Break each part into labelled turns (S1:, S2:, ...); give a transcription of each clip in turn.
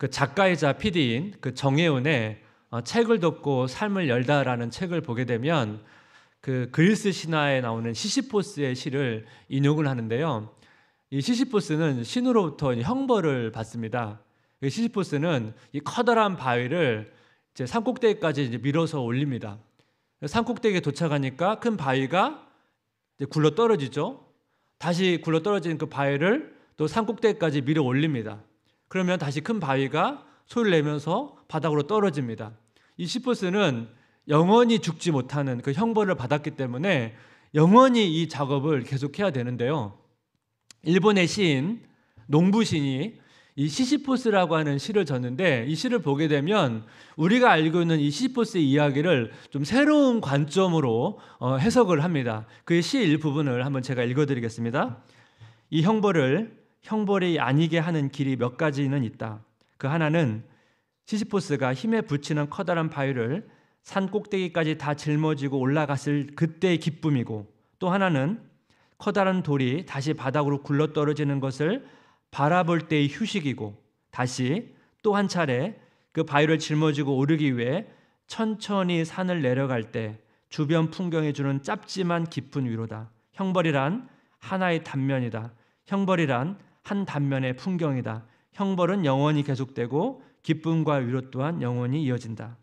S1: 그 작가이자 PD인 그 정혜운의 책을 덮고 삶을 열다라는 책을 보게 되면 그 그리스 신화에 나오는 시시포스의 시를 인용을 하는데요. 이 시시포스는 신으로부터 형벌을 받습니다. 시시포스는 이 커다란 바위를 이제 산꼭대기까지 이제 밀어서 올립니다. 산꼭대기에 도착하니까 큰 바위가 이제 굴러 떨어지죠. 다시 굴러 떨어지는 그 바위를 또 산꼭대기까지 밀어 올립니다. 그러면 다시 큰 바위가 소리를 내면서 바닥으로 떨어집니다. 이 시시포스는 영원히 죽지 못하는 그 형벌을 받았기 때문에 영원히 이 작업을 계속해야 되는데요. 일본의 시인 농부신이 이 시시포스라고 하는 시를 졌는데 이 시를 보게 되면 우리가 알고 있는 이 시시포스의 이야기를 좀 새로운 관점으로 해석을 합니다. 그 시 일부분을 한번 제가 읽어드리겠습니다. 이 형벌이 아니게 하는 길이 몇 가지는 있다. 그 하나는 시시포스가 힘에 부치는 커다란 바위를 산 꼭대기까지 다 짊어지고 올라갔을 그때의 기쁨이고, 또 하나는 커다란 돌이 다시 바닥으로 굴러떨어지는 것을 바라볼 때의 휴식이고, 다시 또 한 차례 그 바위를 짊어지고 오르기 위해 천천히 산을 내려갈 때 주변 풍경이 주는 짭짤한 깊은 위로다. 형벌이란 하나의 단면이다. 형벌이란 한 단면의 풍경이다. 형벌은 영원히 계속되고 기쁨과 위로 또한 영원히 이어진다.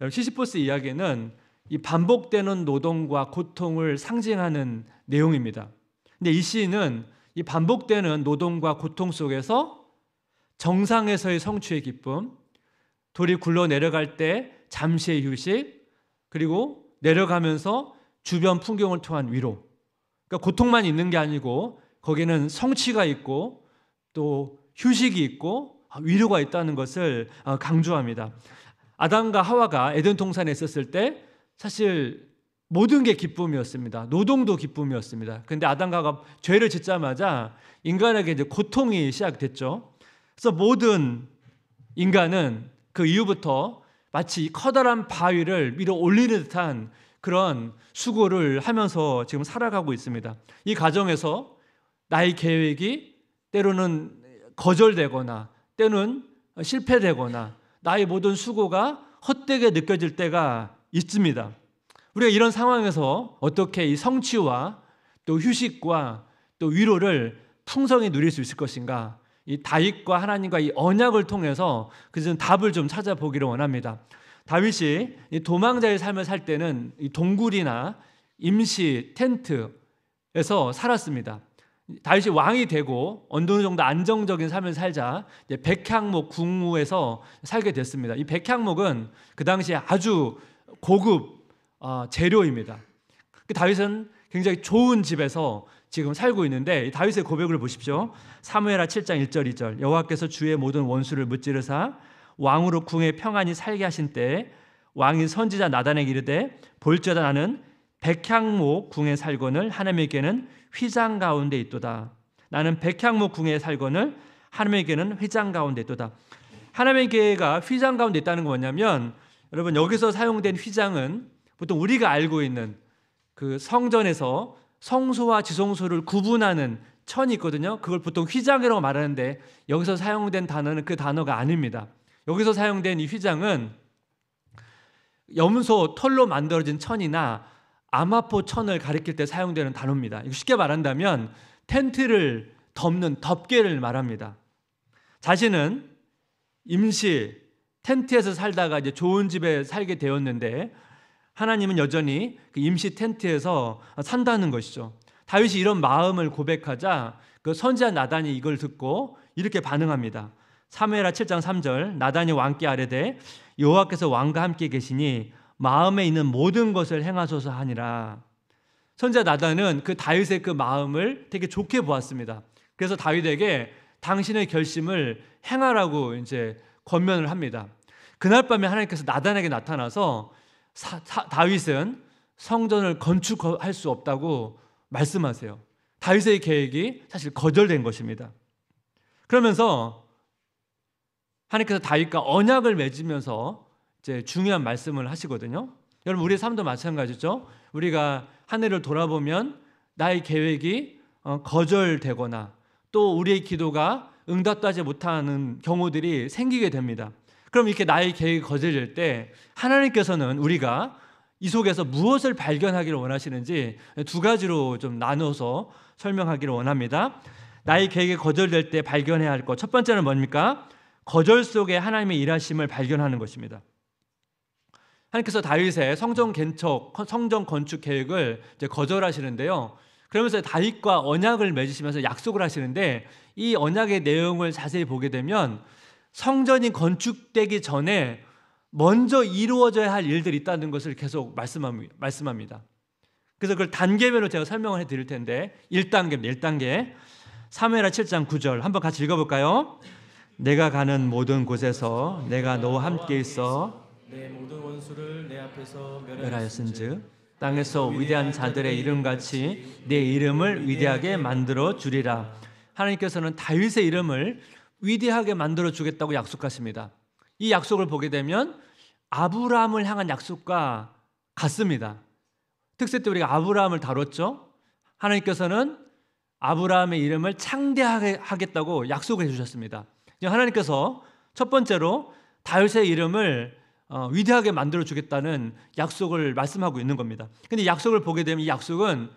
S1: 시시포스 이야기는 이 반복되는 노동과 고통을 상징하는 내용입니다. 근데 이 시인은 이 반복되는 노동과 고통 속에서 정상에서의 성취의 기쁨, 돌이 굴러 내려갈 때 잠시의 휴식, 그리고 내려가면서 주변 풍경을 통한 위로. 그러니까 고통만 있는 게 아니고 거기는 성취가 있고 또 휴식이 있고 위로가 있다는 것을 강조합니다. 아담과 하와가 에덴 동산에 있었을 때 사실 모든 게 기쁨이었습니다. 노동도 기쁨이었습니다. 그런데 아담과 하와가 죄를 짓자마자 인간에게 이제 고통이 시작됐죠. 그래서 모든 인간은 그 이후부터 마치 커다란 바위를 밀어 올리는 듯한 그런 수고를 하면서 지금 살아가고 있습니다. 이 과정에서 나의 계획이 때로는 거절되거나 때로는 실패되거나 나의 모든 수고가 헛되게 느껴질 때가 있습니다. 우리가 이런 상황에서 어떻게 이 성취와 또 휴식과 또 위로를 풍성히 누릴 수 있을 것인가? 이 다윗과 하나님과 이 언약을 통해서 그래서 답을 좀 찾아보기를 원합니다. 다윗이 이 도망자의 삶을 살 때는 이 동굴이나 임시 텐트에서 살았습니다. 다윗이 왕이 되고 어느 정도 안정적인 삶을 살자 이제 백향목 궁후에서 살게 됐습니다. 이 백향목은 그 당시에 아주 고급 재료입니다. 다윗은 굉장히 좋은 집에서 지금 살고 있는데 다윗의 고백을 보십시오. 사무엘하 7장 1절 2절 여호와께서 주의 모든 원수를 무찌르사 왕으로 궁에 평안히 살게 하신 때에 왕이 선지자 나단에게 이르되 볼지어다 나는 백향목 궁에 살거늘 하나님에게는 휘장 가운데 있도다. 나는 백향목 궁에 살거늘 하나님에게는 휘장 가운데 있도다. 하나님께가 휘장 가운데 있다는 건 뭐냐면 여러분 여기서 사용된 휘장은 보통 우리가 알고 있는 그 성전에서 성소와 지성소를 구분하는 천이 있거든요. 그걸 보통 휘장이라고 말하는데 여기서 사용된 단어는 그 단어가 아닙니다. 여기서 사용된 이 휘장은 염소 털로 만들어진 천이나 아마포 천을 가리킬 때 사용되는 단어입니다. 쉽게 말한다면 텐트를 덮는 덮개를 말합니다. 자신은 임시 텐트에서 살다가 이제 좋은 집에 살게 되었는데 하나님은 여전히 그 임시 텐트에서 산다는 것이죠. 다윗이 이런 마음을 고백하자 그 선지자 나단이 이걸 듣고 이렇게 반응합니다. 사무엘하 7장 3절 나단이 왕께 아뢰되 여호와께서 왕과 함께 계시니 마음에 있는 모든 것을 행하소서 하니라. 선지자 나단은 그 다윗의 그 마음을 되게 좋게 보았습니다. 그래서 다윗에게 당신의 결심을 행하라고 이제 권면을 합니다. 그날 밤에 하나님께서 나단에게 나타나서 다윗은 성전을 건축할 수 없다고 말씀하세요. 다윗의 계획이 사실 거절된 것입니다. 그러면서 하나님께서 다윗과 언약을 맺으면서 이제 중요한 말씀을 하시거든요. 여러분 우리의 삶도 마찬가지죠. 우리가 한 해를 돌아보면 나의 계획이 거절되거나 또 우리의 기도가 응답하지 못하는 경우들이 생기게 됩니다. 그럼 이렇게 나의 계획이 거절될 때 하나님께서는 우리가 이 속에서 무엇을 발견하기를 원하시는지 두 가지로 좀 나눠서 설명하기를 원합니다. 나의 계획이 거절될 때 발견해야 할 것, 첫 번째는 뭡니까? 거절 속에 하나님의 일하심을 발견하는 것입니다. 하나님께서 다윗의 성전 건축 계획을 이제 거절하시는데요. 그러면서 다윗과 언약을 맺으시면서 약속을 하시는데, 이 언약의 내용을 자세히 보게 되면 성전이 건축되기 전에 먼저 이루어져야 할 일들이 있다는 것을 계속 말씀합니다. 그래서 그걸 단계별로 제가 설명을 해드릴 텐데, 1단계입니다. 1단계. 사무엘하 7장 9절 한번 같이 읽어볼까요? 내가 가는 모든 곳에서 내가 너와 함께 있어
S2: 내 모든 원수를 내 앞에서
S1: 멸하였은즉 땅에서 위대한 자들의 이름같이 내 이름을 위대하게 만들어 주리라. 하나님께서는 다윗의 이름을 위대하게 만들어 주겠다고 약속하십니다. 이 약속을 보게 되면 아브라함을 향한 약속과 같습니다. 특세 때 우리가 아브라함을 다뤘죠. 하나님께서는 아브라함의 이름을 창대하게 하겠다고 약속을 해주셨습니다. 하나님께서 첫 번째로 다윗의 이름을 위대하게 만들어 주겠다는 약속을 말씀하고 있는 겁니다. 근데 약속을 보게 되면 이 약속은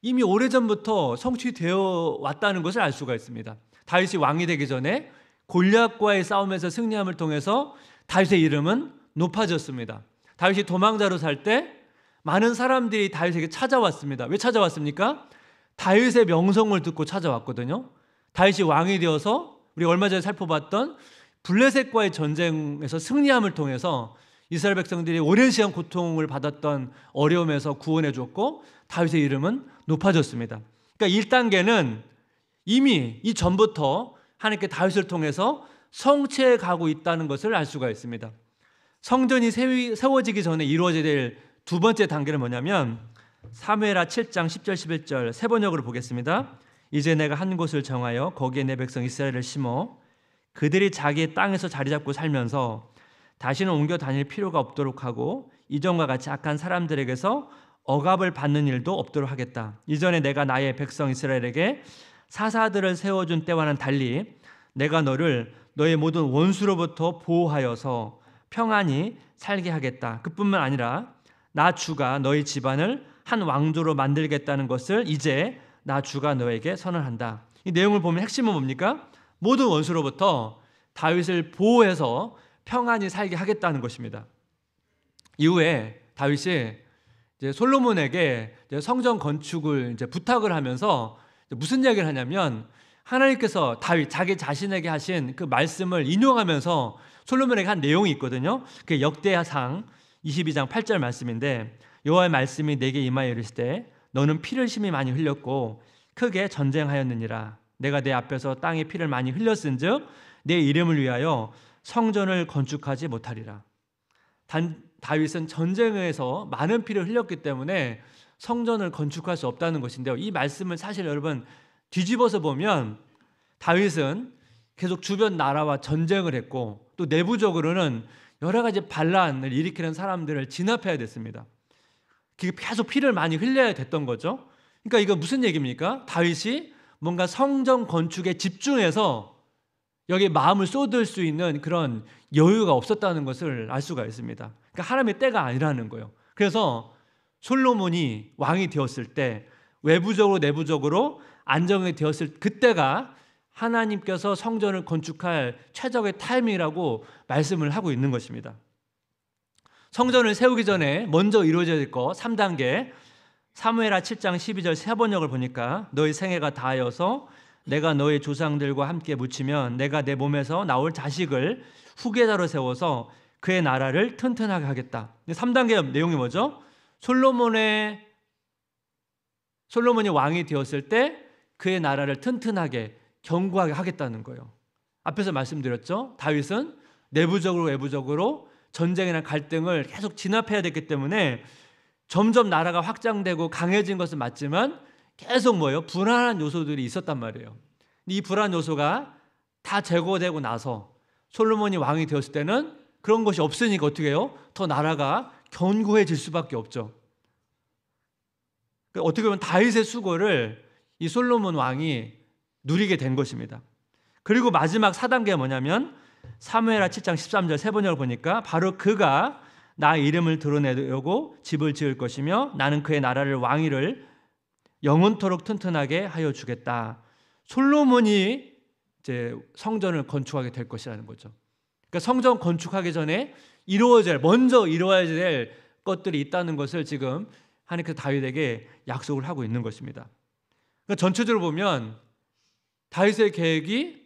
S1: 이미 오래전부터 성취되어 왔다는 것을 알 수가 있습니다. 다윗이 왕이 되기 전에 골리앗과의 싸움에서 승리함을 통해서 다윗의 이름은 높아졌습니다. 다윗이 도망자로 살 때 많은 사람들이 다윗에게 찾아왔습니다. 왜 찾아왔습니까? 다윗의 명성을 듣고 찾아왔거든요. 다윗이 왕이 되어서 우리 얼마 전에 살펴봤던 블레셋과의 전쟁에서 승리함을 통해서 이스라엘 백성들이 오랜 시간 고통을 받았던 어려움에서 구원해 줬고 다윗의 이름은 높아졌습니다. 그러니까 1단계는 이미 이전부터 하나님께 다윗을 통해서 성취해 가고 있다는 것을 알 수가 있습니다. 성전이 세워지기 전에 이루어져야 될 두 번째 단계는 뭐냐면 사무엘하 7장 10절 11절 세 번역으로 보겠습니다. 이제 내가 한 곳을 정하여 거기에 내 백성 이스라엘을 심어 그들이 자기의 땅에서 자리 잡고 살면서 다시는 옮겨 다닐 필요가 없도록 하고 이전과 같이 악한 사람들에게서 억압을 받는 일도 없도록 하겠다. 이전에 내가 나의 백성 이스라엘에게 사사들을 세워준 때와는 달리 내가 너를 너의 모든 원수로부터 보호하여서 평안히 살게 하겠다. 그뿐만 아니라 나 주가 너희 집안을 한 왕조로 만들겠다는 것을 이제 나 주가 너에게 선언한다. 이 내용을 보면 핵심은 뭡니까? 모든 원수로부터 다윗을 보호해서 평안히 살게 하겠다는 것입니다. 이후에 다윗이 이제 솔로몬에게 이제 성전 건축을 이제 부탁을 하면서 무슨 얘기를 하냐면 하나님께서 다윗 자기 자신에게 하신 그 말씀을 인용하면서 솔로몬에게 한 내용이 있거든요. 그게 역대하상 22장 8절 말씀인데 여호와의 말씀이 내게 임하여 이르시되 너는 피를 심히 많이 흘렸고 크게 전쟁하였느니라. 내가 내 앞에서 땅에 피를 많이 흘렸은즉 내 이름을 위하여 성전을 건축하지 못하리라. 다윗은 전쟁에서 많은 피를 흘렸기 때문에 성전을 건축할 수 없다는 것인데요. 이 말씀을 사실 여러분 뒤집어서 보면 다윗은 계속 주변 나라와 전쟁을 했고 또 내부적으로는 여러 가지 반란을 일으키는 사람들을 진압해야 됐습니다. 계속 피를 많이 흘려야 됐던 거죠. 그러니까 이거 무슨 얘기입니까? 다윗이 뭔가 성전 건축에 집중해서 여기에 마음을 쏟을 수 있는 그런 여유가 없었다는 것을 알 수가 있습니다. 그러니까 하나님의 때가 아니라는 거예요. 그래서 솔로몬이 왕이 되었을 때 외부적으로 내부적으로 안정이 되었을 그때가 하나님께서 성전을 건축할 최적의 타이밍이라고 말씀을 하고 있는 것입니다. 성전을 세우기 전에 먼저 이루어져야 될 것 3단계 사무엘하 7장 12절 세 번역을 보니까 너희 생애가 다하여서 내가 너희 조상들과 함께 묻히면 내가 내 몸에서 나올 자식을 후계자로 세워서 그의 나라를 튼튼하게 하겠다. 3단계 내용이 뭐죠? 솔로몬이 왕이 되었을 때 그의 나라를 튼튼하게 견고하게 하겠다는 거예요. 앞에서 말씀드렸죠. 다윗은 내부적으로 외부적으로 전쟁이나 갈등을 계속 진압해야 됐기 때문에 점점 나라가 확장되고 강해진 것은 맞지만 계속 불안한 요소들이 있었단 말이에요. 이 불안 요소가 다 제거되고 나서 솔로몬이 왕이 되었을 때는 그런 것이 없으니까 어떻게 해요? 더 나라가 견고해질 수밖에 없죠. 어떻게 보면 다윗의 수고를 이 솔로몬 왕이 누리게 된 것입니다. 그리고 마지막 4단계가 뭐냐면 사무엘하 7장 13절 세 번역을 보니까 바로 그가 나 이름을 드러내려고 집을 지을 것이며 나는 그의 나라를 왕위를 영원토록 튼튼하게 하여 주겠다. 솔로몬이 이제 성전을 건축하게 될 것이라는 거죠. 그러니까 성전 건축하기 전에 먼저 이루어야 될 것들이 있다는 것을 지금 하나님께서 다윗에게 약속을 하고 있는 것입니다. 그러니까 전체적으로 보면 다윗의 계획이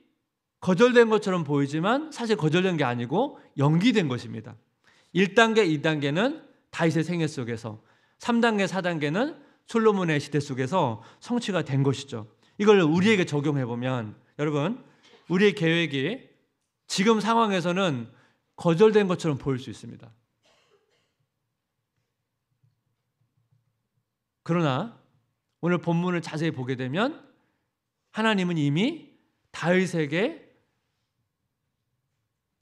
S1: 거절된 것처럼 보이지만 사실 거절된 게 아니고 연기된 것입니다. 1단계, 2단계는 다윗의 생애 속에서, 3단계, 4단계는 솔로몬의 시대 속에서 성취가 된 것이죠. 이걸 우리에게 적용해 보면 여러분, 우리의 계획이 지금 상황에서는 거절된 것처럼 보일 수 있습니다. 그러나 오늘 본문을 자세히 보게 되면 하나님은 이미 다윗에게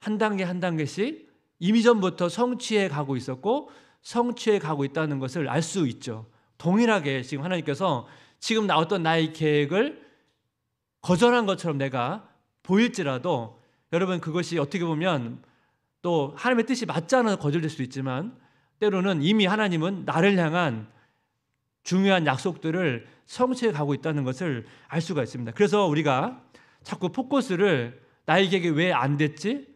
S1: 한 단계 한 단계씩 이미 전부터 성취해 가고 있었고 성취해 가고 있다는 것을 알 수 있죠. 동일하게 지금 하나님께서 지금 어떤 나의 계획을 거절한 것처럼 내가 보일지라도 여러분, 그것이 어떻게 보면 또 하나님의 뜻이 맞지 않아서 거절될 수도 있지만 때로는 이미 하나님은 나를 향한 중요한 약속들을 성취해 가고 있다는 것을 알 수가 있습니다. 그래서 우리가 자꾸 포커스를 나의 계획이 왜 안 됐지?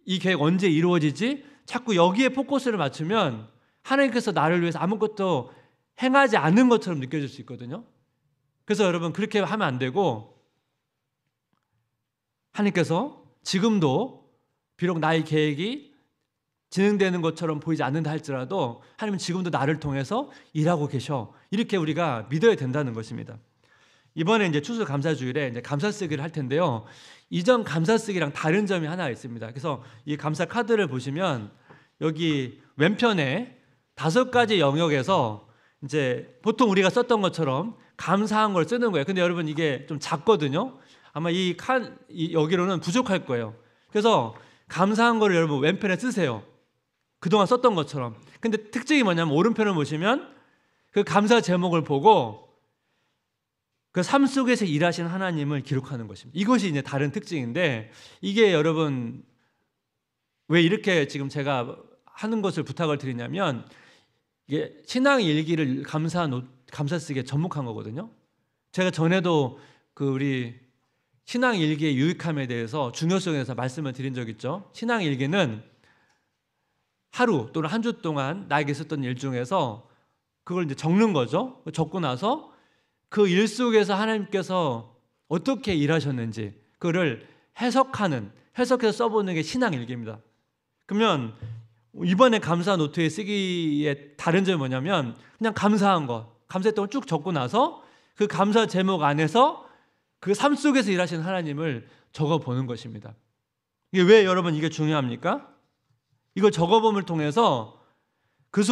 S1: 이 계획 언제 이루어지지? 자꾸 여기에 포커스를 맞추면 하나님께서 나를 위해서 아무것도 행하지 않는 것처럼 느껴질 수 있거든요. 그래서 여러분, 그렇게 하면 안 되고 하나님께서 지금도 비록 나의 계획이 진행되는 것처럼 보이지 않는다 할지라도 하나님은 지금도 나를 통해서 일하고 계셔. 이렇게 우리가 믿어야 된다는 것입니다. 이번에 이제 추수감사주일에 이제 감사쓰기를 할 텐데요. 이전 감사쓰기랑 다른 점이 하나 있습니다. 그래서 이 감사 카드를 보시면 여기 왼편에 5가지 영역에서 이제 보통 우리가 썼던 것처럼 감사한 걸 쓰는 거예요. 근데 여러분, 이게 좀 작거든요. 아마 여기로는 부족할 거예요. 그래서 감사한 거를 여러분 왼편에 쓰세요. 그동안 썼던 것처럼. 근데 특징이 뭐냐면 오른편을 보시면 그 감사 제목을 보고 그 삶 속에서 일하신 하나님을 기록하는 것입니다. 이것이 이제 다른 특징인데, 이게 여러분 왜 이렇게 지금 제가 하는 것을 부탁을 드리냐면, 이게 신앙 일기를 감사쓰기에 접목한 거거든요. 제가 전에도 그 우리 신앙 일기의 유익함에 대해서 중요성에 대해서 말씀을 드린 적 있죠. 신앙 일기는 하루 또는 한 주 동안 나에게 있었던 일 중에서 그걸 이제 적는 거죠. 적고 나서 그 일 속에서 하나님께서 어떻게 일하셨는지 그거를 해석해서 써보는 게 신앙 일기입니다. 그러면 이번에 감사 노트에 쓰기에 다른 점이 뭐냐면 그냥 감사한 거, 감사했던 걸 쭉 적고 나서 그 감사 제목 안에서 그 삶 속에서 일하시는 하나님을 적어보는 것입니다. 이게 왜 여러분 이게 중요합니까? 이걸 적어봄을 통해서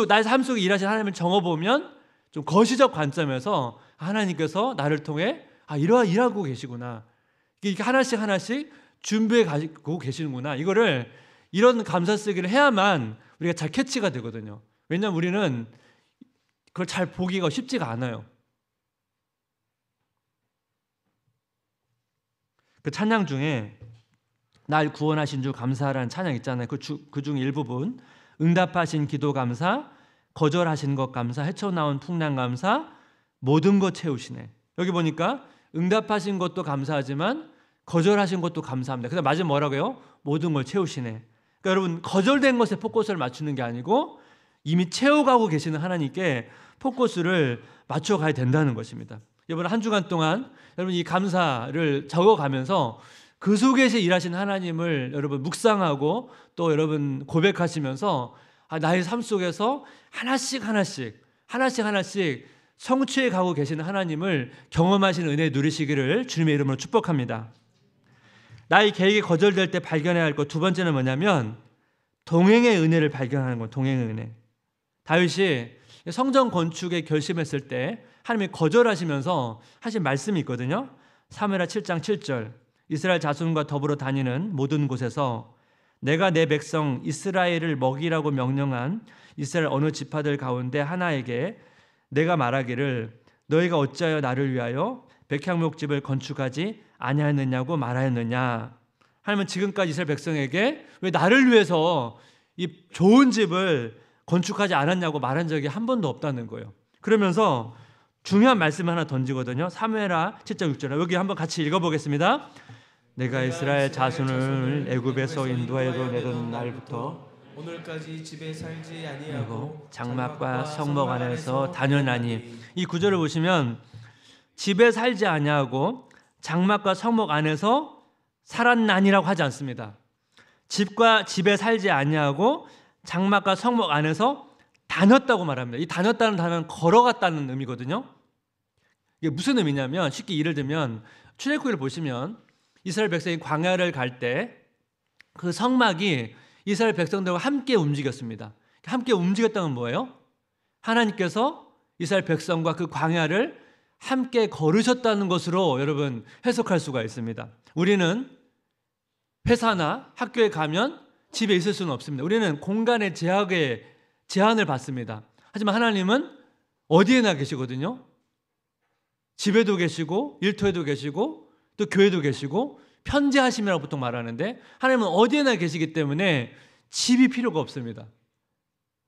S1: 나의 삶 속에 일하시는 하나님을 적어보면 좀 거시적 관점에서 하나님께서 나를 통해 일하고 계시구나, 이렇게 하나씩 준비해 가지고 계시는구나, 이런 감사쓰기를 해야만 우리가 잘 캐치가 되거든요. 왜냐하면 우리는 그걸 잘 보기가 쉽지가 않아요. 그 찬양 중에 날 구원하신 주 감사하라는 찬양 있잖아요. 그 중 일부분, 응답하신 기도 감사, 거절하신 것 감사, 헤쳐나온 풍랑 감사, 모든 것 채우시네. 여기 보니까 응답하신 것도 감사하지만 거절하신 것도 감사합니다. 그다음 마지막 뭐라고요? 모든 걸 채우시네. 그러니까 여러분, 거절된 것에 포커스를 맞추는 게 아니고 이미 채워가고 계시는 하나님께 포커스를 맞춰가야 된다는 것입니다. 이번 한 주간 동안 여러분 이 감사를 적어가면서 그 속에서 일하신 하나님을 여러분 묵상하고 또 여러분 고백하시면서 나의 삶 속에서 하나씩 성취해 가고 계시는 하나님을 경험하시는 은혜 누리시기를 주님의 이름으로 축복합니다. 나의 계획이 거절될 때 발견해야 할 것 두 번째는 뭐냐면 동행의 은혜를 발견하는 것. 동행의 은혜. 다윗이 성전 건축에 결심했을 때 하나님이 거절하시면서 하신 말씀이 있거든요. 사무엘하 7장 7절, 이스라엘 자손과 더불어 다니는 모든 곳에서 내가 내 백성 이스라엘을 먹이라고 명령한 이스라엘 어느 지파들 가운데 하나에게 내가 말하기를 너희가 어찌하여 나를 위하여 백향목집을 건축하지 아니하였느냐고 말하였느냐. 하나님은 지금까지 이스라엘 백성에게 왜 나를 위해서 이 좋은 집을 건축하지 않았냐고 말한 적이 한 번도 없다는 거예요. 그러면서 중요한 말씀을 하나 던지거든요. 사무엘하 7장 6절 여기 한번 같이 읽어보겠습니다. 내가 이스라엘 자손을 애굽에서 인도하여 내던 날부터
S2: 오늘까지 집에 살지 아니하고
S1: 장막과 성막 안에서 다녔나니. 이 구절을 보시면 집에 살지 아니하고 장막과 성막 안에서 살았나니라고 하지 않습니다. 집과 집에 살지 아니하고 장막과 성막 안에서 다녔다고 말합니다. 이 다녔다는 단어는 걸어갔다는 의미거든요. 이게 무슨 의미냐면 쉽게 예를 들면 출애굽기를 보시면 이스라엘 백성이 광야를 갈 때 그 성막이 이스라엘 백성들과 함께 움직였습니다. 함께 움직였다는 뭐예요? 하나님께서 이스라엘 백성과 그 광야를 함께 걸으셨다는 것으로 여러분 해석할 수가 있습니다. 우리는 회사나 학교에 가면 집에 있을 수는 없습니다. 우리는 공간의 제한을 받습니다. 하지만 하나님은 어디에나 계시거든요. 집에도 계시고 일터에도 계시고 또 교회도 계시고 편재하심이라고 보통 말하는데 하나님은 어디에나 계시기 때문에 집이 필요가 없습니다.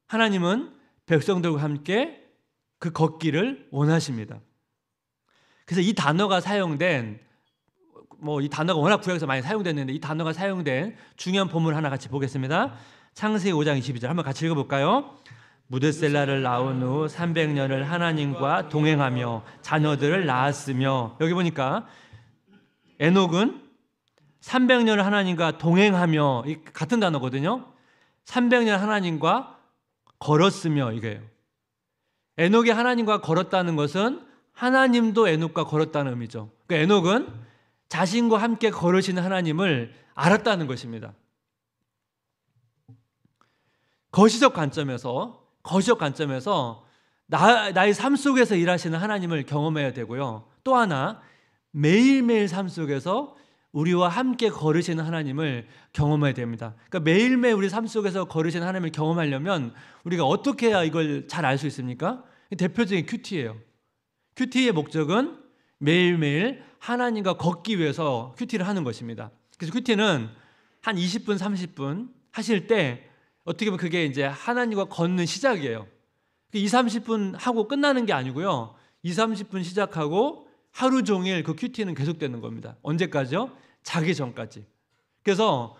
S1: 하나님은 백성들과 함께 그 걷기를 원하십니다. 그래서 이 단어가 사용된 이 단어가 워낙 구약에서 많이 사용됐는데 이 단어가 사용된 중요한 본문 하나 같이 보겠습니다. 창세기 5장 22절 한번 같이 읽어볼까요? 무드셀라를 낳은 후 300년을 하나님과 동행하며 자녀들을 낳았으며. 여기 보니까 에녹은 300년을 하나님과 동행하며, 이 같은 단어거든요. 300년 하나님과 걸었으며 이게요. 에녹이 하나님과 걸었다는 것은 하나님도 에녹과 걸었다는 의미죠. 그러니까 에녹은 자신과 함께 걸으시는 하나님을 알았다는 것입니다. 거시적 관점에서 나의 삶 속에서 일하시는 하나님을 경험해야 되고요. 또 하나 매일매일 삶 속에서 우리와 함께 걸으시는 하나님을 경험해야 됩니다. 그러니까 매일매일 우리 삶 속에서 걸으시는 하나님을 경험하려면 우리가 어떻게 해야 이걸 잘 알 수 있습니까? 대표적인 큐티예요. 큐티의 목적은 매일매일 하나님과 걷기 위해서 큐티를 하는 것입니다. 그래서 큐티는 한 20분, 30분 하실 때 어떻게 보면 그게 이제 하나님과 걷는 시작이에요. 2, 30분 하고 끝나는 게 아니고요. 2, 30분 시작하고 하루 종일 그 큐티는 계속되는 겁니다. 언제까지요? 자기 전까지. 그래서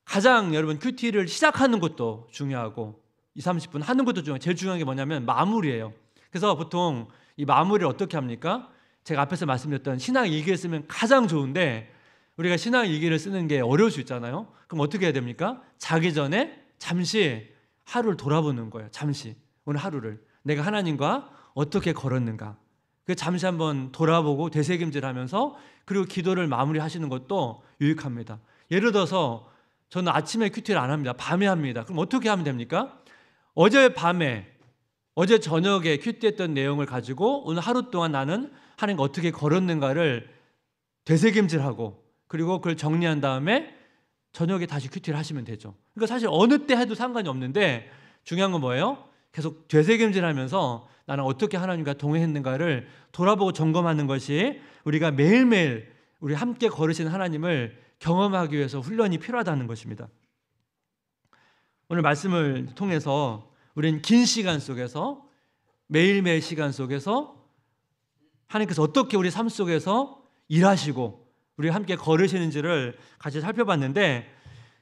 S1: 가장 여러분 큐티를 시작하는 것도 중요하고 2, 30분 하는 것도 중요해요. 제일 중요한 게 뭐냐면 마무리예요. 그래서 보통 이 마무리를 어떻게 합니까? 제가 앞에서 말씀드렸던 신앙 일기를 쓰면 가장 좋은데 우리가 신앙 일기를 쓰는 게 어려울 수 있잖아요. 그럼 어떻게 해야 됩니까? 자기 전에 잠시 하루를 돌아보는 거예요. 잠시 오늘 하루를 내가 하나님과 어떻게 걸었는가. 그 잠시 한번 돌아보고 되새김질하면서 그리고 기도를 마무리하시는 것도 유익합니다. 예를 들어서 저는 아침에 큐티를 안 합니다. 밤에 합니다. 그럼 어떻게 하면 됩니까? 어제 저녁에 큐티했던 내용을 가지고 오늘 하루 동안 나는 하나님과 어떻게 걸었는가를 되새김질하고 그리고 그걸 정리한 다음에 저녁에 다시 큐티를 하시면 되죠. 그러니까 사실 어느 때 해도 상관이 없는데 중요한 건 뭐예요? 계속 되새김질하면서 나는 어떻게 하나님과 동행했는가를 돌아보고 점검하는 것이 우리가 매일매일 우리 함께 걸으시는 하나님을 경험하기 위해서 훈련이 필요하다는 것입니다. 오늘 말씀을 통해서 우리는 긴 시간 속에서 매일매일 시간 속에서 하나님께서 어떻게 우리 삶 속에서 일하시고 우리 함께 걸으시는지를 같이 살펴봤는데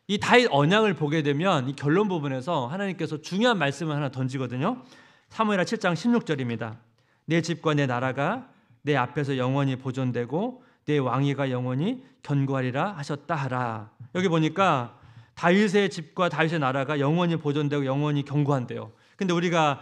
S1: 이 다윗 언약을 보게 되면 이 결론 부분에서 하나님께서 중요한 말씀을 하나 던지거든요. 사무엘하 7장 16절입니다. 내 집과 내 나라가 내 앞에서 영원히 보존되고 내 왕위가 영원히 견고하리라 하셨다 하라. 여기 보니까 다윗의 집과 다윗의 나라가 영원히 보존되고 영원히 견고한데요. 근데 우리가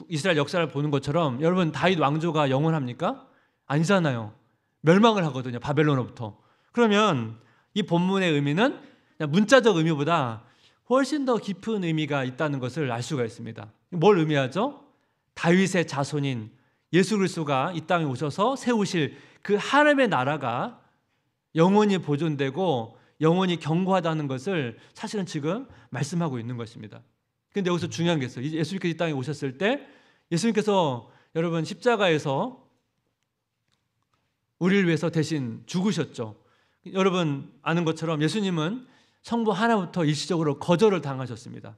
S1: 이스라엘 역사를 보는 것처럼 여러분 다윗 왕조가 영원합니까? 아니잖아요. 멸망을 하거든요. 바벨론으로부터. 그러면 이 본문의 의미는 그냥 문자적 의미보다 훨씬 더 깊은 의미가 있다는 것을 알 수가 있습니다. 뭘 의미하죠? 다윗의 자손인 예수 그리스도가 이 땅에 오셔서 세우실 그 하나님의 나라가 영원히 보존되고 영원히 견고하다는 것을 사실은 지금 말씀하고 있는 것입니다. 그런데 여기서 중요한 게 있어요. 예수님께서 이 땅에 오셨을 때 예수님께서 여러분 십자가에서 우리를 위해서 대신 죽으셨죠. 여러분 아는 것처럼 예수님은 성부 하나부터 일시적으로 거절을 당하셨습니다.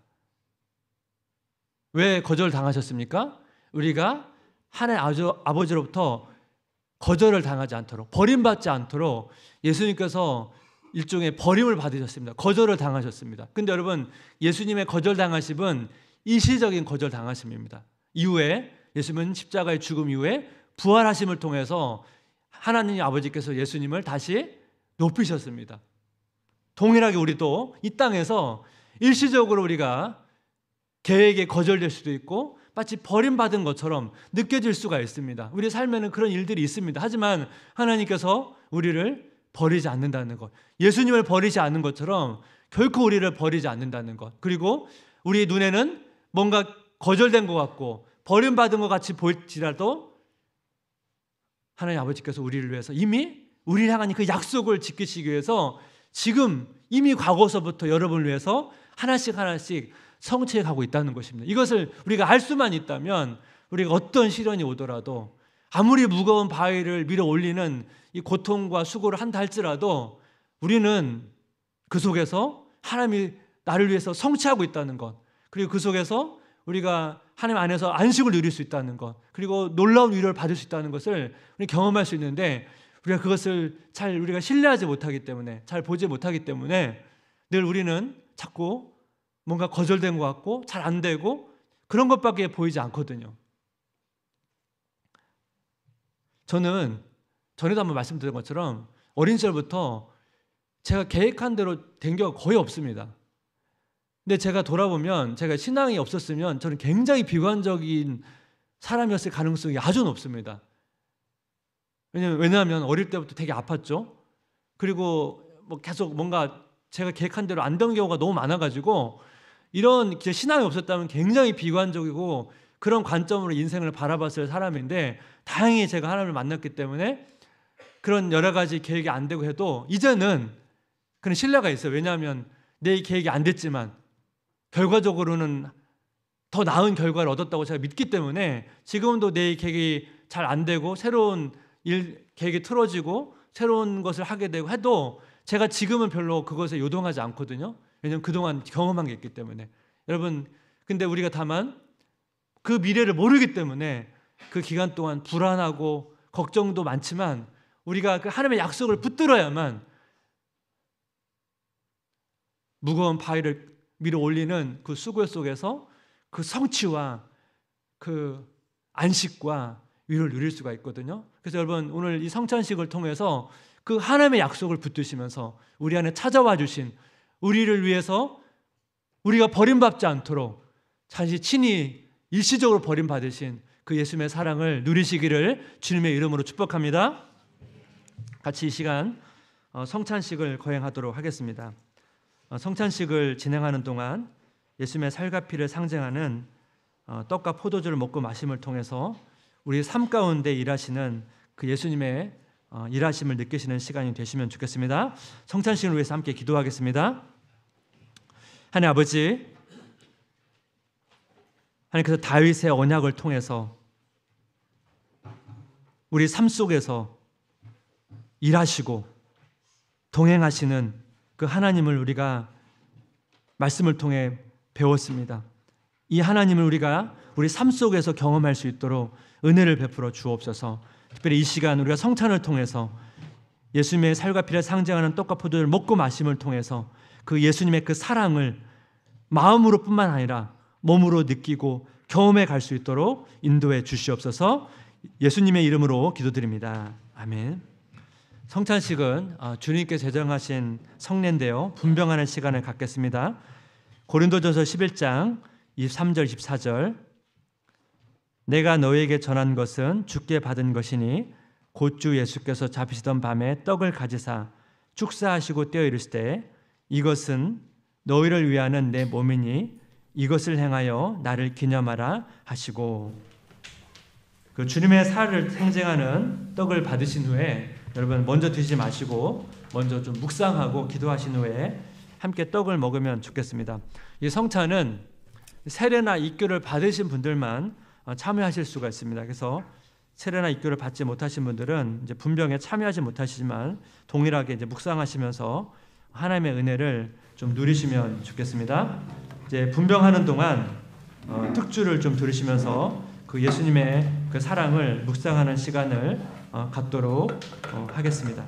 S1: 왜 거절을 당하셨습니까? 우리가 하나님 아버지로부터 거절을 당하지 않도록, 버림받지 않도록 예수님께서 일종의 버림을 받으셨습니다. 거절을 당하셨습니다. 근데 여러분, 예수님의 거절당하심은 일시적인 거절당하심입니다. 이후에 예수님은 십자가의 죽음 이후에 부활하심을 통해서 하나님 아버지께서 예수님을 다시 높이셨습니다. 동일하게 우리도 이 땅에서 일시적으로 우리가 계획에 거절될 수도 있고 마치 버림받은 것처럼 느껴질 수가 있습니다. 우리 삶에는 그런 일들이 있습니다. 하지만 하나님께서 우리를 버리지 않는다는 것, 예수님을 버리지 않는 것처럼 결코 우리를 버리지 않는다는 것, 그리고 우리 눈에는 뭔가 거절된 것 같고 버림받은 것 같이 보일지라도 하나님 아버지께서 우리를 위해서 이미 우리를 향한 그 약속을 지키시기 위해서 지금 이미 과거서부터 여러분을 위해서 하나씩 성취해 가고 있다는 것입니다. 이것을 우리가 알 수만 있다면 우리가 어떤 시련이 오더라도 아무리 무거운 바위를 밀어 올리는 이 고통과 수고를 한다 할지라도 우리는 그 속에서 하나님이 나를 위해서 성취하고 있다는 것, 그리고 그 속에서 우리가 하나님 안에서 안식을 누릴 수 있다는 것, 그리고 놀라운 위로를 받을 수 있다는 것을 우리 경험할 수 있는데 우리가 그것을 잘 우리가 신뢰하지 못하기 때문에, 잘 보지 못하기 때문에 늘 우리는 자꾸 뭔가 거절된 것 같고 잘 안 되고 그런 것밖에 보이지 않거든요. 저는 전에도 한번 말씀드린 것처럼 어린 시절부터 제가 계획한 대로 된 경우가 거의 없습니다. 근데 제가 돌아보면 제가 신앙이 없었으면 저는 굉장히 비관적인 사람이었을 가능성이 아주 높습니다. 왜냐하면 어릴 때부터 되게 아팠죠. 그리고 뭐 계속 뭔가 제가 계획한 대로 안 된 경우가 너무 많아가지고 이런 신앙이 없었다면 굉장히 비관적이고 그런 관점으로 인생을 바라봤을 사람인데, 다행히 제가 하나님을 만났기 때문에 그런 여러 가지 계획이 안 되고 해도 이제는 그런 신뢰가 있어요. 왜냐하면 내 계획이 안 됐지만 결과적으로는 더 나은 결과를 얻었다고 제가 믿기 때문에 지금도 내 계획이 잘 안 되고 새로운 계획이 틀어지고 새로운 것을 하게 되고 해도 제가 지금은 별로 그것에 요동하지 않거든요. 왜냐하면 그동안 경험한 게 있기 때문에. 여러분, 근데 우리가 다만 그 미래를 모르기 때문에 그 기간 동안 불안하고 걱정도 많지만 우리가 그 하나님의 약속을 붙들어야만 무거운 바위를 밀어 올리는 그 수고 속에서 그 성취와 그 안식과 위로를 누릴 수가 있거든요. 그래서 여러분, 오늘 이 성찬식을 통해서 그 하나님의 약속을 붙드시면서 우리 안에 찾아와 주신, 우리를 위해서 우리가 버림받지 않도록 자신이 친히 일시적으로 버림받으신 그 예수님의 사랑을 누리시기를 주님의 이름으로 축복합니다. 같이 이 시간 성찬식을 거행하도록 하겠습니다. 성찬식을 진행하는 동안 예수님의 살과 피를 상징하는 떡과 포도주를 먹고 마심을 통해서 우리 삶 가운데 일하시는 그 예수님의 일하심을 느끼시는 시간이 되시면 좋겠습니다. 성찬식을 위해서 함께 기도하겠습니다. 하나님 아버지, 하나님께서 다윗의 언약을 통해서 우리 삶 속에서 일하시고 동행하시는 그 하나님을 우리가 말씀을 통해 배웠습니다. 이 하나님을 우리가 우리 삶 속에서 경험할 수 있도록 은혜를 베풀어 주옵소서. 특별히 이 시간 우리가 성찬을 통해서 예수님의 살과 피를 상징하는 떡과 포도를 먹고 마심을 통해서 그 예수님의 그 사랑을 마음으로 뿐만 아니라 몸으로 느끼고 경험해 갈 수 있도록 인도해 주시옵소서. 예수님의 이름으로 기도드립니다. 아멘. 성찬식은 주님께서 제정하신 성례인데요, 분병하는 시간을 갖겠습니다. 고린도전서 11장 23절 24절, 내가 너에게 전한 것은 주께 받은 것이니 곧 주 예수께서 잡히시던 밤에 떡을 가지사 축사하시고 떼어 이르시되 이것은 너희를 위하는 내 몸이니 이것을 행하여 나를 기념하라 하시고, 그 주님의 살을 상징하는 떡을 받으신 후에 여러분 먼저 드시지 마시고 먼저 좀 묵상하고 기도하신 후에 함께 떡을 먹으면 좋겠습니다. 이 성찬은 세례나 입교를 받으신 분들만 참여하실 수가 있습니다. 그래서 세례나 입교를 받지 못하신 분들은 이제 분병에 참여하지 못하시지만 동일하게 이제 묵상하시면서 하나님의 은혜를 좀 누리시면 좋겠습니다. 이제 분병하는 동안 특주를 좀 들으시면서 그 예수님의 그 사랑을 묵상하는 시간을 갖도록 하겠습니다.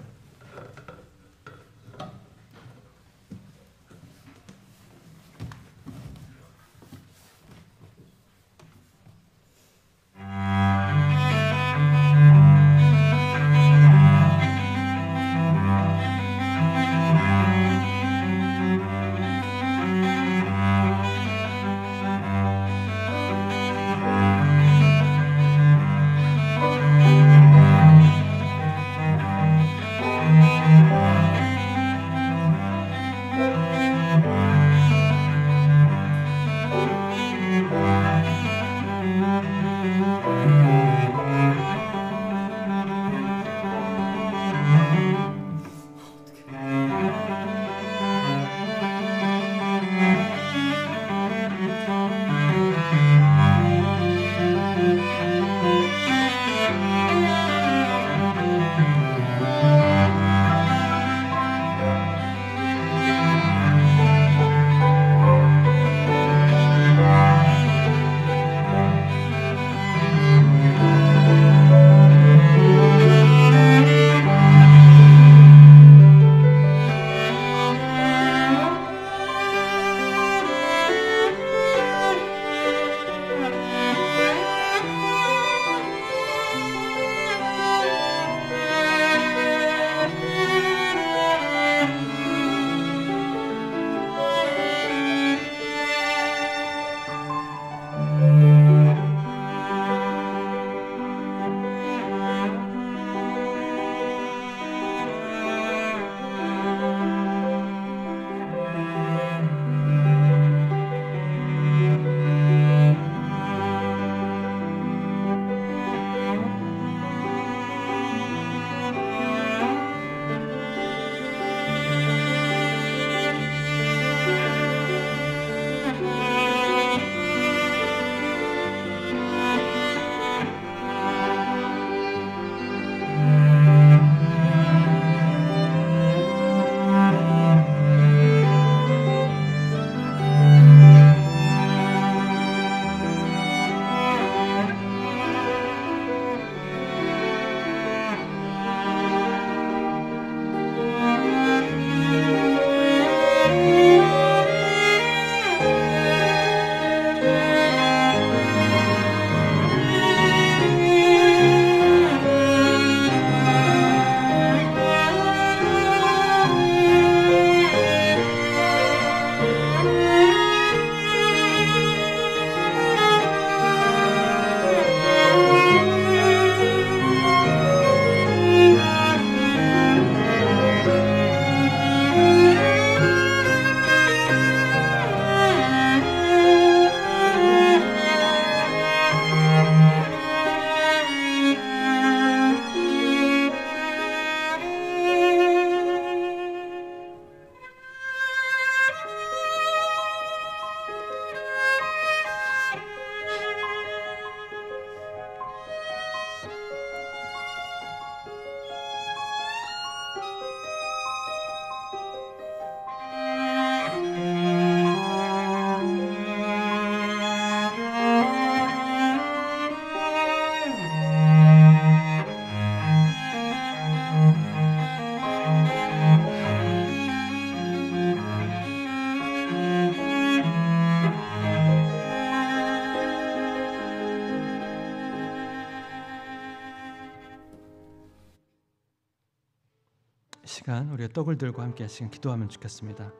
S1: 시간 우리가 떡을 들고 함께 시간 기도하면 좋겠습니다.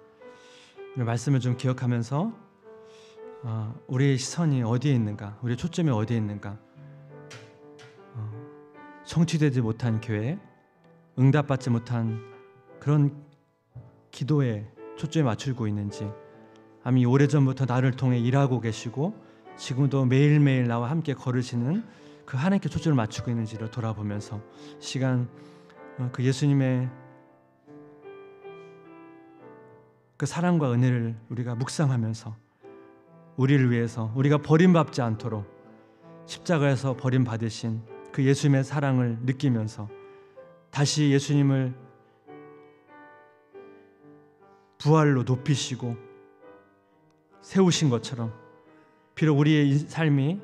S1: 우리 말씀을 좀 기억하면서 우리의 시선이 어디에 있는가, 우리의 초점이 어디에 있는가, 성취되지 못한 교회, 응답받지 못한 그런 기도에 초점을 맞추고 있는지, 아니 오래전부터 나를 통해 일하고 계시고 지금도 매일매일 나와 함께 걸으시는 그 하나님께 초점을 맞추고 있는지를 돌아보면서 시간 그 예수님의 그 사랑과 은혜를 우리가 묵상하면서 우리를 위해서 우리가 버림받지 않도록 십자가에서 버림받으신 그 예수님의 사랑을 느끼면서 다시 예수님을 부활로 높이시고 세우신 것처럼 비록 우리의 삶이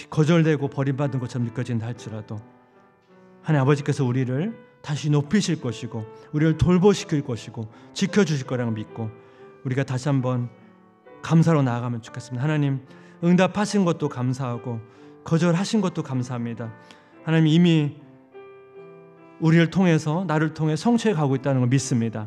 S1: 거절되고 버림받은 것처럼 느껴진다 할지라도 하나님 아버지께서 우리를 다시 높이실 것이고 우리를 돌보시킬 것이고 지켜주실 거라고 믿고 우리가 다시 한번 감사로 나아가면 좋겠습니다. 하나님 응답하신 것도 감사하고 거절하신 것도 감사합니다. 하나님 이미 우리를 통해서 나를 통해 성취해 가고 있다는 걸 믿습니다.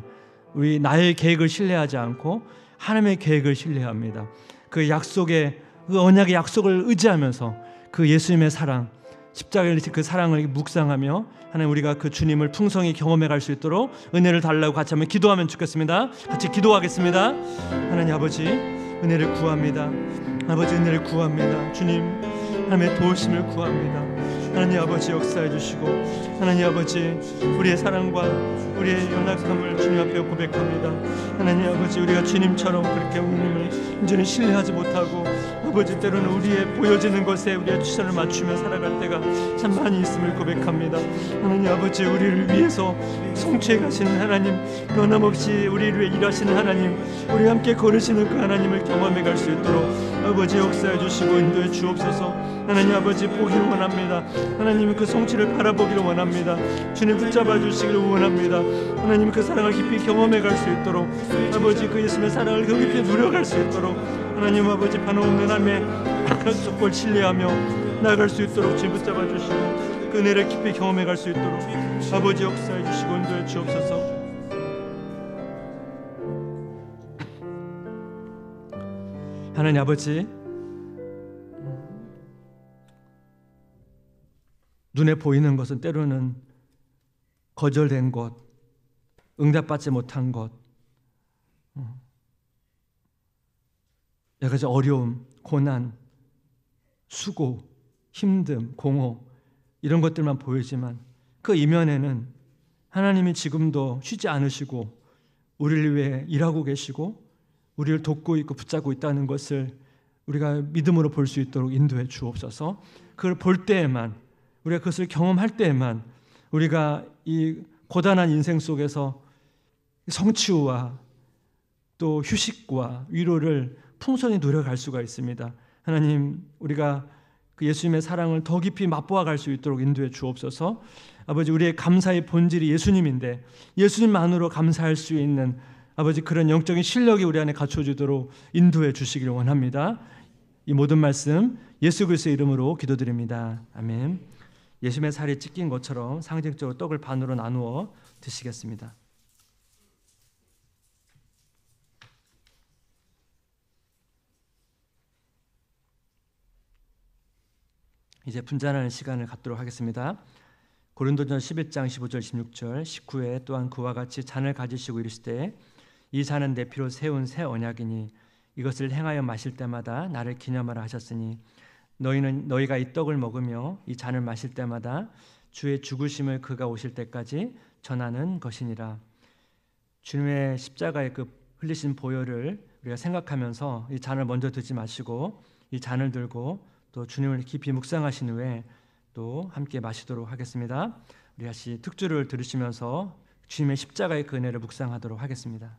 S1: 우리 나의 계획을 신뢰하지 않고 하나님의 계획을 신뢰합니다. 그 약속의 그 언약의 약속을 의지하면서 그 예수님의 사랑 십자가의 그 사랑을 묵상하며 하나님 우리가 그 주님을 풍성히 경험해 갈 수 있도록 은혜를 달라고 같이 한번 기도하면 좋겠습니다. 같이 기도하겠습니다. 하나님 아버지 은혜를 구합니다. 아버지 은혜를 구합니다. 주님 하나님의 도우심을 구합니다. 하나님 아버지 역사해 주시고 하나님 아버지 우리의 사랑과 우리의 연약함을 주님 앞에 고백합니다. 하나님 아버지 우리가 주님처럼 그렇게 주님을 온전히 신뢰하지 못하고 아버지 때로는 우리의 보여지는 것에 우리의 추천을 맞추며 살아갈 때가 참 많이 있음을 고백합니다. 하나님 아버지 우리를 위해서 성취해 가시는 하나님 변함없이 우리를 위해 일하시는 하나님 우리 함께 걸으시는 그 하나님을 경험해 갈 수 있도록 아버지 역사해 주시고 인도해 주옵소서. 하나님 아버지 보기를 원합니다. 하나님의 그 성취를 바라보기를 원합니다. 주님 붙잡아 주시기를 원합니다. 하나님 그 사랑을 깊이 경험해 갈 수 있도록 아버지 그 예수님의 사랑을 더 깊이 누려갈 수 있도록 하나님 아버지 반없는 하나님의 약속을 신뢰하며 나아갈 수 있도록 주님 붙잡아 주시고 그 은혜를 깊이 경험해 갈 수 있도록 아버지 역사해 주시고 인도해 주옵소서. 하나님 아버지 눈에 보이는 것은 때로는 거절된 것, 응답받지 못한 것, 여러 가지 어려움, 고난, 수고, 힘듦, 공허 이런 것들만 보이지만 그 이면에는 하나님이 지금도 쉬지 않으시고 우리를 위해 일하고 계시고 우리를 돕고 있고 붙잡고 있다는 것을 우리가 믿음으로 볼 수 있도록 인도해 주옵소서. 그걸 볼 때에만 우리가 그것을 경험할 때에만 우리가 이 고단한 인생 속에서 성취와 또 휴식과 위로를 풍성히 누려갈 수가 있습니다. 하나님 우리가 그 예수님의 사랑을 더 깊이 맛보아 갈 수 있도록 인도해 주옵소서. 아버지 우리의 감사의 본질이 예수님인데 예수님만으로 감사할 수 있는 아버지 그런 영적인 실력이 우리 안에 갖춰지도록 인도해 주시기를 원합니다. 이 모든 말씀 예수 그리스도의 이름으로 기도드립니다. 아멘. 예수님의 살이 찢긴 것처럼 상징적으로 떡을 반으로 나누어 드시겠습니다. 이제 분잔하는 시간을 갖도록 하겠습니다. 고린도전서 11장 15절 16절 19에 또한 그와 같이 잔을 가지시고 이르시되 이 잔은 내 피로 세운 새 언약이니 이것을 행하여 마실 때마다 나를 기념하라 하셨으니 너희가 이 떡을 먹으며 이 잔을 마실 때마다 주의 죽으심을 그가 오실 때까지 전하는 것이니라. 주님의 십자가의 그 흘리신 보혈을 우리가 생각하면서 이 잔을 먼저 드지 마시고 이 잔을 들고 또 주님을 깊이 묵상하신 후에 또 함께 마시도록 하겠습니다. 우리 다시 특주를 들으시면서 주님의 십자가의 그 은혜를 묵상하도록 하겠습니다.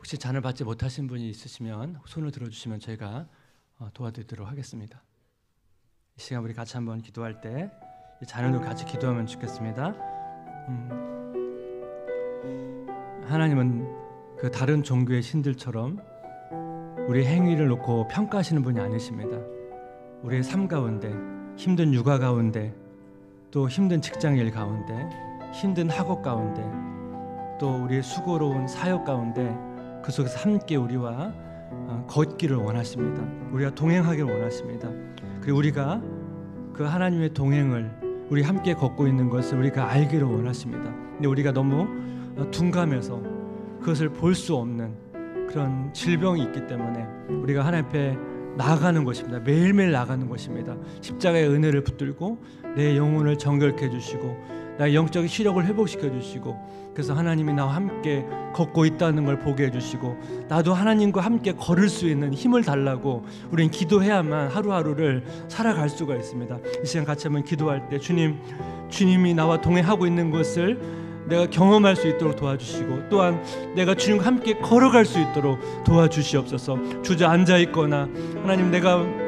S1: 혹시 잔을 받지 못하신 분이 있으시면 손을 들어주시면 저희가 도와드리도록 하겠습니다. 이 시간 우리 같이 한번 기도할 때 이 잔으로 같이 기도하면 좋겠습니다. 하나님은 그 다른 종교의 신들처럼 우리 행위를 놓고 평가하시는 분이 아니십니다. 우리의 삶 가운데, 힘든 육아 가운데, 또 힘든 직장일 가운데, 힘든 학업 가운데, 또 우리의 수고로운 사역 가운데 그 속에서 함께 우리와 걷기를 원하십니다. 우리가 동행하기를 원하십니다. 그리고 우리가 그 하나님의 동행을 우리 함께 걷고 있는 것을 우리가 알기를 원하십니다. 근데 우리가 너무 둔감해서 그것을 볼 수 없는 그런 질병이 있기 때문에 우리가 하나님 앞에 나아가는 것입니다. 매일매일 나아가는 것입니다. 십자가의 은혜를 붙들고 내 영혼을 정결케 해주시고 나의 영적인 시력을 회복시켜 주시고, 그래서 하나님이 나와 함께 걷고 있다는 걸 보게 해주시고 나도 하나님과 함께 걸을 수 있는 힘을 달라고 우리는 기도해야만 하루하루를 살아갈 수가 있습니다. 이 시간 같이 한번 기도할 때 주님이 나와 동행하고 있는 것을 내가 경험할 수 있도록 도와주시고, 또한 내가 주님과 함께 걸어갈 수 있도록 도와주시옵소서. 주저앉아 있거나 하나님 내가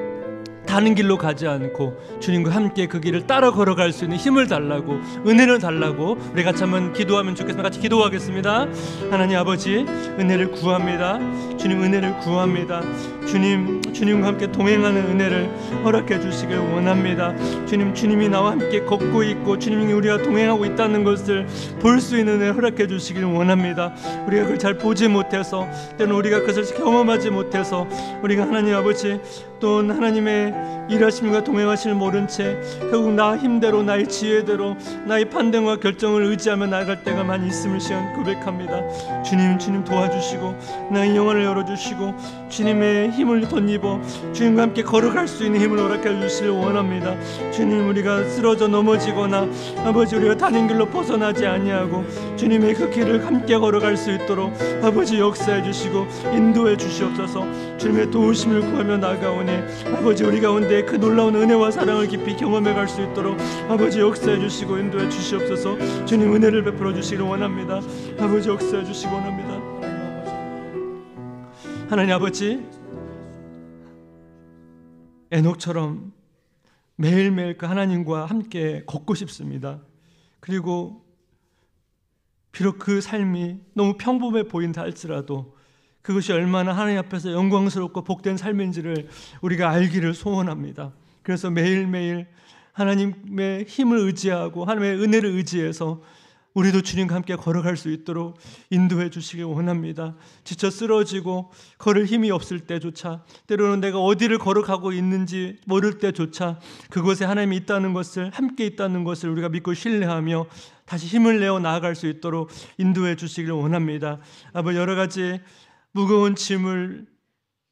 S1: 다른 길로 가지 않고 주님과 함께 그 길을 따라 걸어갈 수 있는 힘을 달라고, 은혜를 달라고 우리 같이 한번 기도하면 좋겠습니다. 같이 기도하겠습니다. 하나님 아버지, 은혜를 구합니다. 주님, 은혜를 구합니다. 주님과 함께 동행하는 은혜를 허락해 주시길 원합니다. 주님이 나와 함께 걷고 있고 주님이 우리와 동행하고 있다는 것을 볼 수 있는 은혜를 허락해 주시길 원합니다. 우리가 그걸 잘 보지 못해서, 때로는 우리가 그것을 경험하지 못해서 우리가 하나님 아버지 또 하나님의 일하심과 동행하심을 모른 채 결국 나 힘대로, 나의 지혜대로, 나의 판단과 결정을 의지하며 나아갈 때가 많이 있음을 시간 고백합니다. 주님 도와주시고 나의 영혼을 열어주시고 주님의 힘을 덧입어 주님과 함께 걸어갈 수 있는 힘을 허락해 주시길 원합니다. 주님, 우리가 쓰러져 넘어지거나 아버지 우리가 다른 길로 벗어나지 아니하고 주님의 그 길을 함께 걸어갈 수 있도록 아버지 역사해 주시고 인도해 주시옵소서. 주님의 도우심을 구하며 나아가오니 아버지 우리 가운데 그 놀라운 은혜와 사랑을 깊이 경험해 갈 수 있도록 아버지 역사해 주시고 인도해 주시옵소서. 주님, 은혜를 베풀어 주시기를 원합니다. 아버지 역사해 주시기 원합니다. 하나님 아버지, 에녹처럼 매일매일 그 하나님과 함께 걷고 싶습니다. 그리고 비록 그 삶이 너무 평범해 보인다 할지라도 그것이 얼마나 하나님 앞에서 영광스럽고 복된 삶인지를 우리가 알기를 소원합니다. 그래서 매일매일 하나님의 힘을 의지하고 하나님의 은혜를 의지해서 우리도 주님과 함께 걸어갈 수 있도록 인도해 주시길 원합니다. 지쳐 쓰러지고 걸을 힘이 없을 때조차, 때로는 내가 어디를 걸어가고 있는지 모를 때조차 그곳에 하나님이 있다는 것을, 함께 있다는 것을 우리가 믿고 신뢰하며 다시 힘을 내어 나아갈 수 있도록 인도해 주시길 원합니다. 아버지, 여러 가지 무거운 짐을,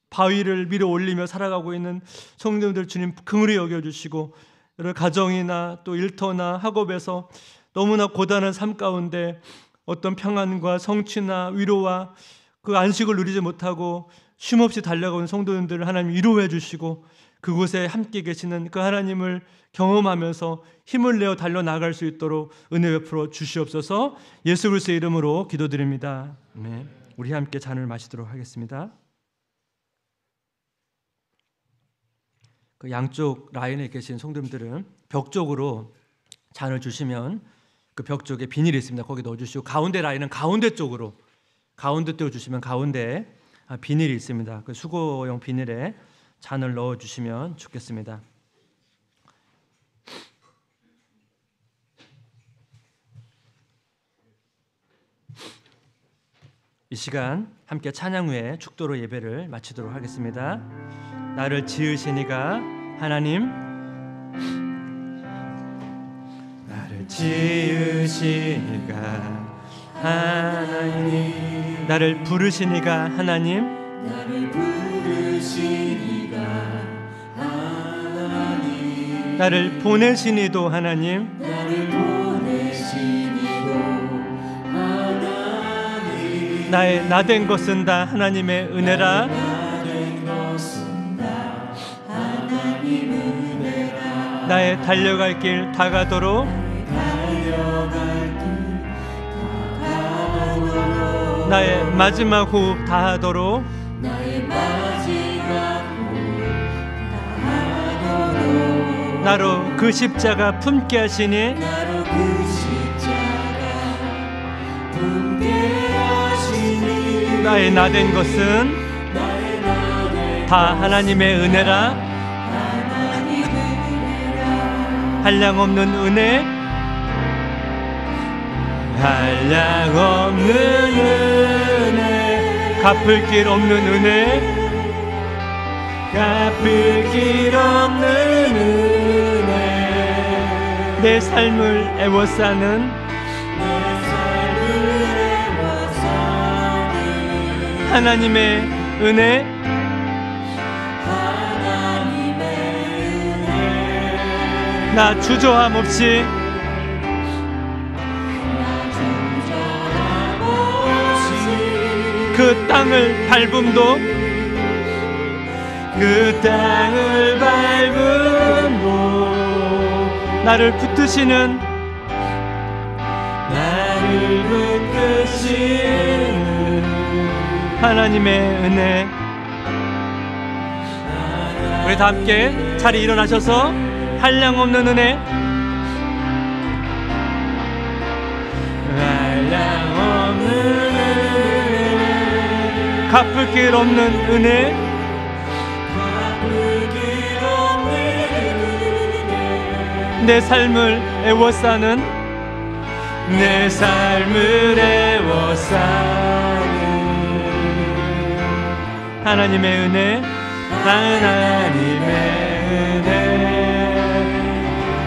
S1: 바위를 밀어 올리며 살아가고 있는 성도들 주님 긍휼히 여겨주시고, 여러 가정이나 또 일터나 학업에서 너무나 고단한 삶 가운데 어떤 평안과 성취나 위로와 그 안식을 누리지 못하고 쉼없이 달려가는 성도님들을 하나님 위로해 주시고 그곳에 함께 계시는 그 하나님을 경험하면서 힘을 내어 달려나갈 수 있도록 은혜 베풀어 주시옵소서. 예수 그리스도의 이름으로 기도드립니다. 아멘. 우리 함께 잔을 마시도록 하겠습니다. 그 양쪽 라인에 계신 성도님들은 벽 쪽으로 잔을 주시면 그 벽 쪽에 비닐이 있습니다. 거기 넣어주시고, 가운데 라인은 가운데 쪽으로, 가운데 쪽으로 주시면 가운데 비닐이 있습니다. 그 수거용 비닐에 잔을 넣어주시면 좋겠습니다. 이 시간 함께 찬양 후에 축도로 예배를 마치도록 하겠습니다. 나를 지으시니가 하나님, 나를 지으시니가 하나님, 나를 부르시니가 하나님, 나를 부르시니가 하나님, 나를 보내시니도 하나님, 나를 보내시니도 하나님, 나의 나된 것은 다 하나님의 은혜라, 나의 달려갈 길 다가도록 나의 마지막 호흡 다하도록 나로 그 십자가 품게 하시니 나의 나된 것은 다 하나님의 은혜라. 한량없는 은혜, 한량없는 은혜, 갚을 길 없는 은혜, 갚을 길 없는 은혜, 내 삶을 애워싸는 하나님의 은혜, 나 주저함 없이 그 땅을 밟음도 나를 붙드시는 하나님의 은혜. 우리 다 함께 자리 일어나셔서 한량없는 은혜, 한량없는 은혜, 갚을 길 없는 은혜, 내 삶을 애워싸는, 내 삶을 애워싸는 하나님의 은혜, 하나님의 은혜.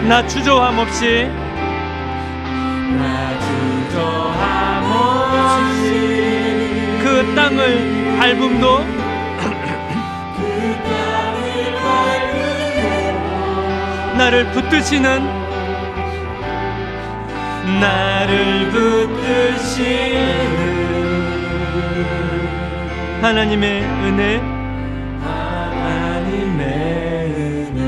S1: 나 주저함 없이 그 땅을 밟음도 나를 붙드시는 하나님의 은혜, 하나님의 은혜.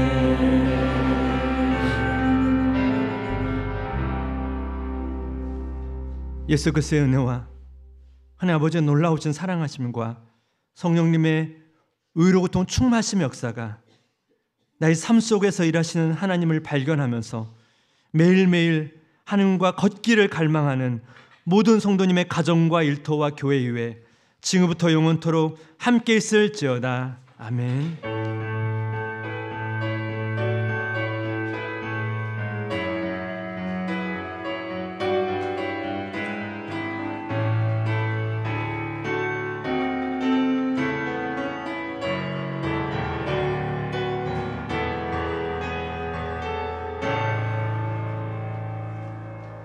S1: 예수 그리스도의 은혜와 하나님 아버지의 놀라우신 사랑하심과 성령님의 의로 고통 충만하심의 역사가 나의 삶 속에서 일하시는 하나님을 발견하면서 매일매일 하나님과 걷기를 갈망하는 모든 성도님의 가정과 일터와 교회 위에 지금부터 영원토록 함께 있을지어다. 아멘.